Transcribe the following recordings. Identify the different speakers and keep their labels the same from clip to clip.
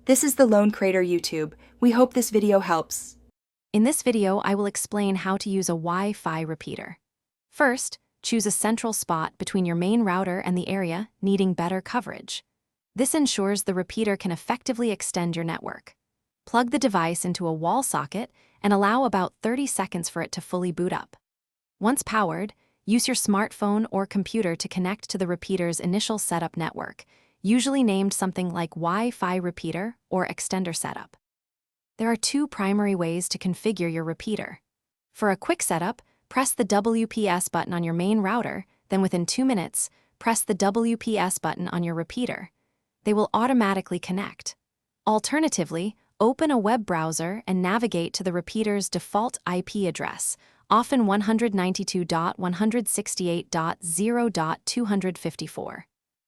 Speaker 1: This is the Lone Crater YouTube. We hope this video helps.
Speaker 2: In this video, I will explain how to use a Wi-Fi repeater. First, choose a central spot between your main router and the area needing better coverage. This ensures the repeater can effectively extend your network. Plug the device into a wall socket and allow about 30 seconds for it to fully boot up. Once powered, use your smartphone or computer to connect to the repeater's initial setup network, usually named something like Wi-Fi repeater or extender setup. There are two primary ways to configure your repeater. For a quick setup, press the WPS button on your main router, then within 2 minutes, press the WPS button on your repeater. They will automatically connect. Alternatively, open a web browser and navigate to the repeater's default IP address, often 192.168.0.254.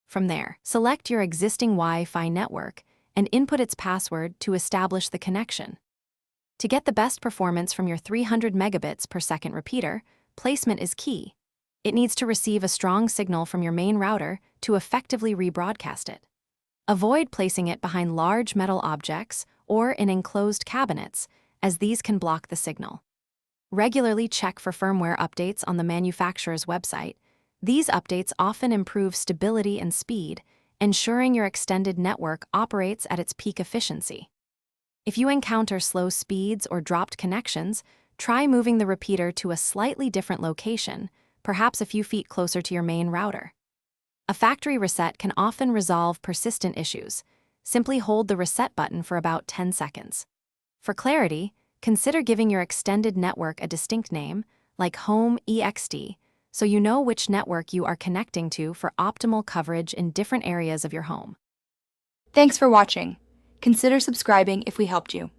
Speaker 2: From there, select your existing Wi-Fi network and input its password to establish the connection. To get the best performance from your 300 megabits per second repeater, placement is key. It needs to receive a strong signal from your main router to effectively rebroadcast it. Avoid placing it behind large metal objects or in enclosed cabinets, as these can block the signal. Regularly check for firmware updates on the manufacturer's website. These updates often improve stability and speed, ensuring your extended network operates at its peak efficiency. If you encounter slow speeds or dropped connections, try moving the repeater to a slightly different location, perhaps a few feet closer to your main router. A factory reset can often resolve persistent issues. Simply hold the reset button for about 10 seconds. For clarity, consider giving your extended network a distinct name, like Home EXT, so you know which network you are connecting to for optimal coverage in different areas of your home.
Speaker 1: Thanks for watching. Consider subscribing if we helped you.